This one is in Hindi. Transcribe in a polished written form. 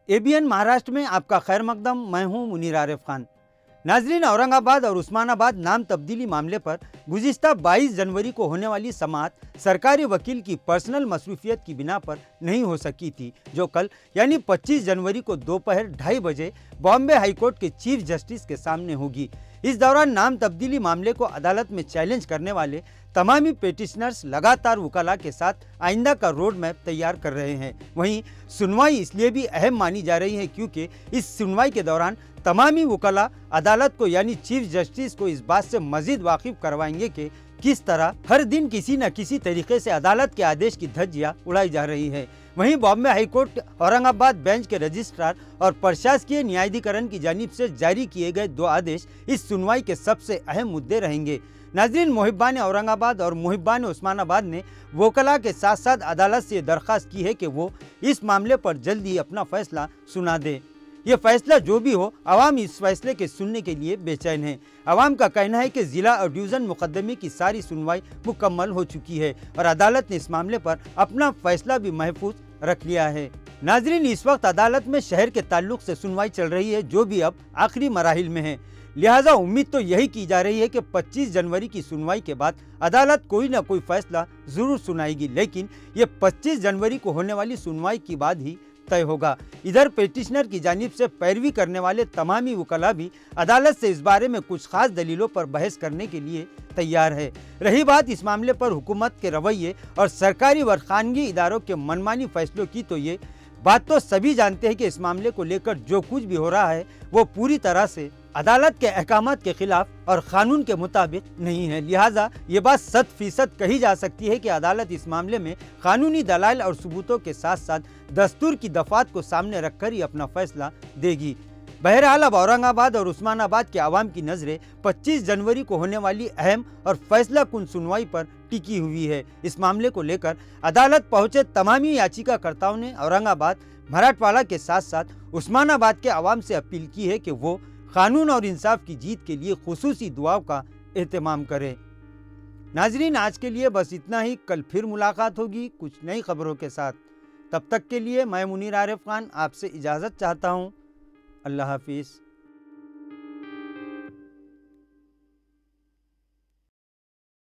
एबीएन महाराष्ट्र में आपका खैर मकदम। मैं हूं मुनीर आरिफ खान। नाजरीन, औरंगाबाद और उस्मानाबाद नाम तब्दीली मामले पर गुज़िश्ता 22 जनवरी को होने वाली समाअत सरकारी वकील की पर्सनल मसरूफियत की बिना पर नहीं हो सकी थी, जो कल यानी 25 जनवरी को दोपहर 2:30 बजे बॉम्बे हाईकोर्ट के चीफ जस्टिस के सामने होगी। इस दौरान नाम तब्दीली मामले को अदालत में चैलेंज करने वाले तमामी पेटिशनर्स लगातार वकाला के साथ आइंदा का रोड मैप तैयार कर रहे हैं। वहीं सुनवाई इसलिए भी अहम मानी जा रही है क्योंकि इस सुनवाई के दौरान तमामी वकाला अदालत को यानी चीफ जस्टिस को इस बात से मजीद वाकिफ करवाएंगे कि किस तरह हर दिन किसी न किसी तरीके से अदालत के आदेश की धज्जियां उड़ाई जा रही है। वहीं बॉम्बे हाईकोर्ट औरंगाबाद बेंच के रजिस्ट्रार और प्रशासकीय न्यायाधिकरण की जानिब से जारी किए गए 2 आदेश इस सुनवाई के सबसे अहम मुद्दे रहेंगे। नाजरीन, मुहिब्बान औरंगाबाद और मुहिब्बान उस्मानाबाद ने वकला के साथ साथ अदालत से दरख्वास्त की है कि वो इस मामले पर जल्द ही अपना फैसला सुना दे। ये फैसला जो भी हो, आवाम इस फैसले के सुनने के लिए बेचैन है। आवाम का कहना है कि जिला और डिवीज़न मुकदमे की सारी सुनवाई मुकम्मल हो चुकी है और अदालत ने इस मामले पर अपना फैसला भी महफूज रख लिया है। नाजरीन, इस वक्त अदालत में शहर के ताल्लुक से सुनवाई चल रही है, जो भी अब आखिरी मराहिल में है। लिहाजा उम्मीद तो यही की जा रही है कि 25 जनवरी की सुनवाई के बाद अदालत कोई ना कोई फैसला जरूर सुनाएगी, लेकिन ये 25 जनवरी को होने वाली सुनवाई के बाद ही तय होगा। इधर पेटिशनर की जानिब से पैरवी करने वाले तमामी वकला भी अदालत से इस बारे में कुछ खास दलीलों पर बहस करने के लिए तैयार है। रही बात इस मामले पर हुकूमत के रवैये और सरकारी व खानगी इदारों के मनमानी फैसलों की, तो ये बात तो सभी जानते हैं कि इस मामले को लेकर जो कुछ भी हो रहा है वो पूरी तरह से अदालत के अहकामात के खिलाफ और कानून के मुताबिक नहीं है। लिहाजा ये बात 100% कही जा सकती है कि अदालत इस मामले में कानूनी दलाइल और सबूतों के साथ साथ दस्तूर की दफात को सामने रखकर ही अपना फैसला देगी। बहरहाल अब औरंगाबाद और उस्मानाबाद के आवाम की नजरें 25 जनवरी को होने वाली अहम और फैसला कुन सुनवाई पर टिकी हुई है। इस मामले को लेकर अदालत पहुंचे तमामी याचिकाकर्ताओं ने औरंगाबाद, मराठवाड़ा के साथ साथ उस्मानाबाद के आवाम से अपील की है कि वो कानून और इंसाफ की जीत के लिए खुसूसी दुआओं का एहतमाम करें। नाजरीन, आज के लिए बस इतना ही। कल फिर मुलाकात होगी कुछ नई खबरों के साथ। तब तक के लिए मैं मुनीर आरिफ खान आपसे इजाज़त चाहता हूँ। अल्लाह हाफिज़।